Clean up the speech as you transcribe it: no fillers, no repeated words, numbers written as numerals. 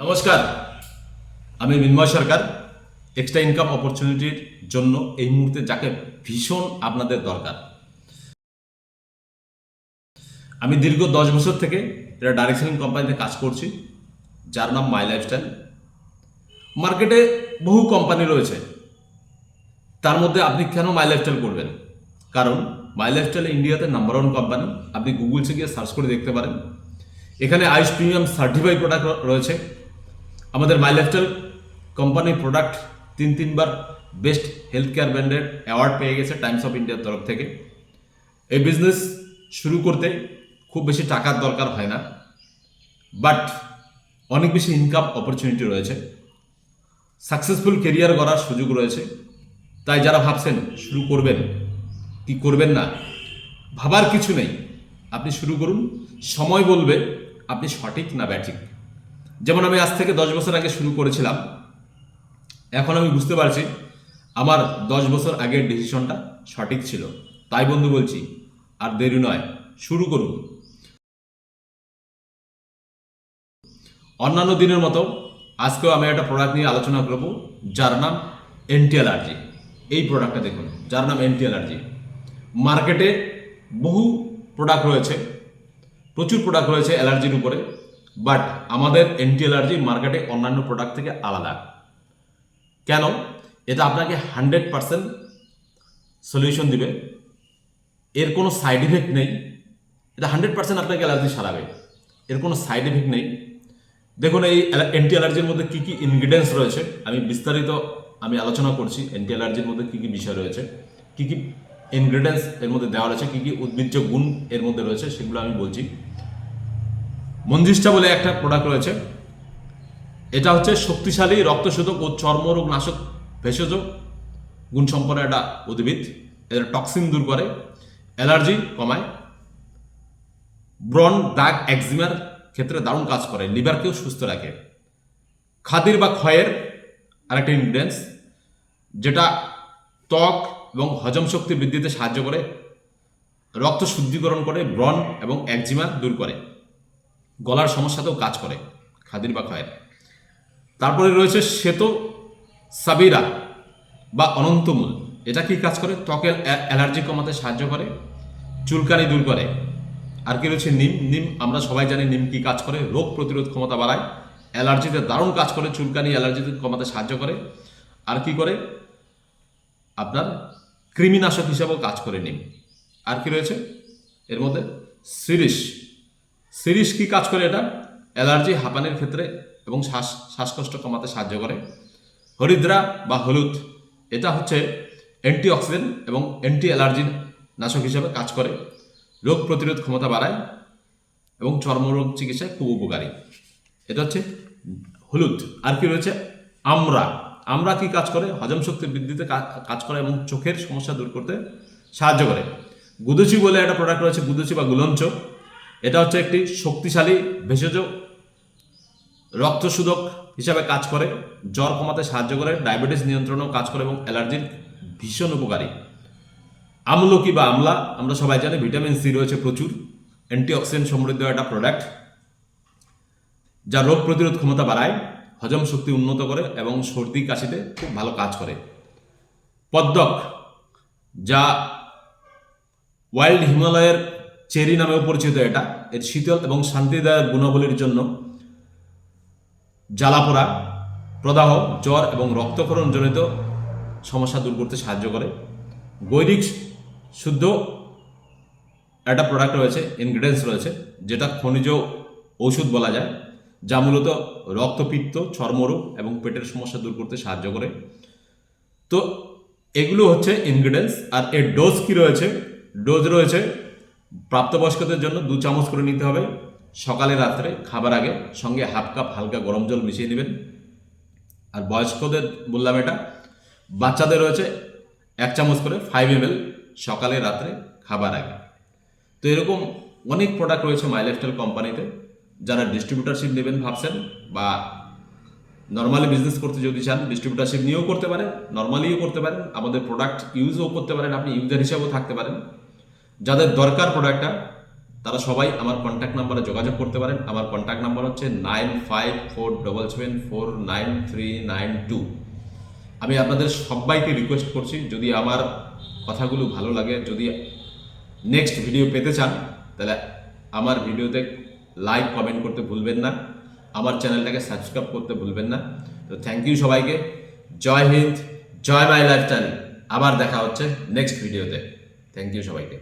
নমস্কার, আমি মিন্ময় সরকার। Extra income অপরচুনিটির জন্য এই মুহূর্তে যাকে ভীষণ আপনাদের দরকার। আমি দীর্ঘ 10 বছর থেকে এটা ডাইরেক্ট সেলিং কোম্পানিতে কাজ করছি, যার নাম মাই লাইফস্টাইল। মার্কেটে বহু কোম্পানি রয়েছে, তার মধ্যে আপনি কেন মাই লাইফস্টাইল করবেন? কারণ মাই লাইফস্টাইল ইন্ডিয়াতে নাম্বার 1 কোম্পানি। আপনি গুগলসে গিয়ে সার্চ করে দেখতে পারেন। এখানে আইস প্রিমিয়াম সার্টিফাইড প্রোডাক্ট রয়েছে। আমাদের মাই লাইফস্টাইল কোম্পানির প্রোডাক্ট তিনবার বেস্ট হেলথ কেয়ার ব্র্যান্ডের অ্যাওয়ার্ড পেয়ে গেছে টাইমস অফ ইন্ডিয়ার তরফ থেকে। এই বিজনেস শুরু করতে খুব বেশি টাকার দরকার হয় না, বাট অনেক বেশি ইনকাম অপরচুনিটি রয়েছে, সাকসেসফুল কেরিয়ার গড়ার সুযোগ রয়েছে। তাই যারা ভাবছেন শুরু করবেন কি করবেন না, ভাবার কিছু নেই, আপনি শুরু করুন। সময় বলবে আপনি সঠিক না ব্যাঠিক। যেমন আমি আজ থেকে 10 বছর আগে শুরু করেছিলাম, এখন আমি বুঝতে পারছি আমার 10 বছর আগের ডিসিশনটা সঠিক ছিল। তাই বন্ধু বলছি, আর দেরি নয়, শুরু করুন। অন্যান্য দিনের মতো আজকেও আমি একটা প্রোডাক্ট নিয়ে আলোচনা করব, যার নাম অ্যান্টি অ্যালার্জি। এই প্রোডাক্টটা দেখুন, যার নাম অ্যান্টি অ্যালার্জি। মার্কেটে বহু প্রোডাক্ট রয়েছে, প্রচুর প্রোডাক্ট রয়েছে অ্যালার্জির উপরে, বাট আমাদের অ্যান্টি অ্যালার্জি মার্কেটে অন্যান্য প্রোডাক্ট থেকে আলাদা। কেন? এটা আপনাকে 100% সলিউশন দিবে, এর কোনো সাইড ইফেক্ট নেই। এটা 100% আপনাকে অ্যালার্জি সারাবে, এর কোনো সাইড ইফেক্ট নেই। দেখুন এই অ্যান্টি অ্যালার্জির মধ্যে কী কী ইনগ্রিডিয়েন্টস রয়েছে, আমি বিস্তারিত আলোচনা করছি। অ্যান্টি অ্যালার্জির মধ্যে কী কী বিষয় রয়েছে, কী কী ইনগ্রিডিয়েন্টস এর মধ্যে দেওয়া রয়েছে, কী কী উদ্ভিজ্জ গুণ এর মধ্যে রয়েছে, সেগুলো আমি বলছি। মঞ্জিষ্টা বলে একটা প্রোডাক্ট রয়েছে, এটা হচ্ছে শক্তিশালী রক্তশোধক ও চর্মরোগ নাশক ভেষজ গুণসম্পন্ন একটা উদ্ভিদ। এর টক্সিন দূর করে, অ্যালার্জি কমায়, ব্রণ, দাগ, একজিমার ক্ষেত্রে দারুণ কাজ করে, লিভারকেও সুস্থ রাখে। খাদির বা ক্ষয়ের আরেকটা ইনগ্রিডিয়েন্টস, যেটা ত্বক এবং হজম শক্তি বৃদ্ধিতে সাহায্য করে, রক্ত শুদ্ধিকরণ করে, ব্রণ এবং একজিমা দূর করে, গলার সমস্যাতেও কাজ করে খাদির বা ক্ষয়ের। তারপরে রয়েছে শ্বেত সাবিরা বা অনন্তমূল। এটা কি কাজ করে? ত্বকের অ্যালার্জি কমাতে সাহায্য করে, চুলকানি দূর করে। আর কি রয়েছে? নিম। নিম আমরা সবাই জানি নিম কি কাজ করে, রোগ প্রতিরোধ ক্ষমতা বাড়ায়, অ্যালার্জিতে দারুণ কাজ করে, চুলকানি অ্যালার্জিতে কমাতে সাহায্য করে। আর কি করে? আপনার কৃমিনাশক হিসাবেও কাজ করে নিম। আর কি রয়েছে এর মধ্যে? শিরিষ। শিরিষ কি কাজ করে? এটা অ্যালার্জি, হাঁপানির ক্ষেত্রে এবং শ্বাসকষ্ট কমাতে সাহায্য করে। হরিদ্রা বা হলুদ, এটা হচ্ছে অ্যান্টিঅক্সিডেন্ট এবং অ্যান্টি অ্যালার্জি নাশক হিসাবে কাজ করে, রোগ প্রতিরোধ ক্ষমতা বাড়ায় এবং চর্মরোগ চিকিৎসায় খুব উপকারী। এটা হচ্ছে হলুদ। আর কি রয়েছে? আমড়া। আমড়া কি কাজ করে? হজম শক্তি বৃদ্ধিতে কাজ করে এবং চোখের সমস্যা দূর করতে সাহায্য করে। গুদুচি বলে একটা প্রোডাক্ট রয়েছে, গুদুচি বা গুলঞ্চ। এটা হচ্ছে একটি শক্তিশালী ভেষজ রক্তশোধক হিসাবে কাজ করে, জ্বর কমাতে সাহায্য করে, ডায়াবেটিস নিয়ন্ত্রণেও কাজ করে এবং অ্যালার্জির ভীষণ উপকারী। আমলকি বা আমলা, আমরা সবাই জানি ভিটামিন সি রয়েছে প্রচুর, অ্যান্টিঅক্সিডেন্ট সমৃদ্ধ একটা প্রোডাক্ট, যা রোগ প্রতিরোধ ক্ষমতা বাড়ায়, হজম শক্তি উন্নত করে এবং সর্দি কাশিতে খুব ভালো কাজ করে। পদ্মক, যা ওয়াইল্ড হিমালয়ের চেরি নামেও পরিচিত, এটা এর শীতল এবং শান্তিদায়ক গুণাবলীর জন্য জ্বালাপোড়া, প্রদাহ, জ্বর এবং রক্তক্ষরণজনিত সমস্যা দূর করতে সাহায্য করে। গৈরিক শুদ্ধ একটা প্রোডাক্ট রয়েছে, ইনগ্রিডিয়েন্টস রয়েছে, যেটা খনিজ ঔষধ বলা যায়, যা মূলত রক্তপিত্ত, চর্মরোগ এবং পেটের সমস্যা দূর করতে সাহায্য করে। তো এগুলো হচ্ছে ইনগ্রিডিয়েন্টস। আর এর ডোজ কি রয়েছে? ডোজ রয়েছে প্রাপ্তবয়স্কদের জন্য 2 চামচ করে নিতে হবে সকালে রাত্রে খাবার আগে, সঙ্গে হাফ কাপ হালকা গরম জল মিশিয়ে নেবেন। আর বয়স্কদের বললাম এটা, বাচ্চাদের রয়েছে 1 চামচ করে 5 ml সকালে রাত্রে খাবার আগে। তো এরকম অনেক প্রোডাক্ট রয়েছে মাই লাইফস্টাইল কোম্পানিতে। যারা ডিস্ট্রিবিউটারশিপ নেবেন ভাবছেন বা নর্মালি বিজনেস করতে যদি চান, ডিস্ট্রিবিউটারশিপ নিয়েও করতে পারেন, নর্মালিও করতে পারেন, আমাদের প্রোডাক্ট ইউজও করতে পারেন, আপনি ইউজার হিসাবেও থাকতে পারেন। যাদের দরকার প্রোডাক্টটা, তারা সবাই আমার কন্ট্যাক্ট নাম্বারে যোগাযোগ করতে পারেন। আমার কন্ট্যাক্ট নাম্বার হচ্ছে 9547749392। আমি আপনাদের সবাইকে রিকোয়েস্ট করছি, যদি আমার কথাগুলো ভালো লাগে, যদি নেক্সট ভিডিও পেতে চান, তাহলে আমার ভিডিওতে লাইক কমেন্ট করতে ভুলবেন না, আমার চ্যানেলটাকে সাবস্ক্রাইব করতে ভুলবেন না। তো থ্যাংক ইউ সবাইকে। জয় হিন্দ, জয় মাই লাইফস্টাইল। আবার দেখা হচ্ছে নেক্সট ভিডিওতে। থ্যাংক ইউ সবাইকে।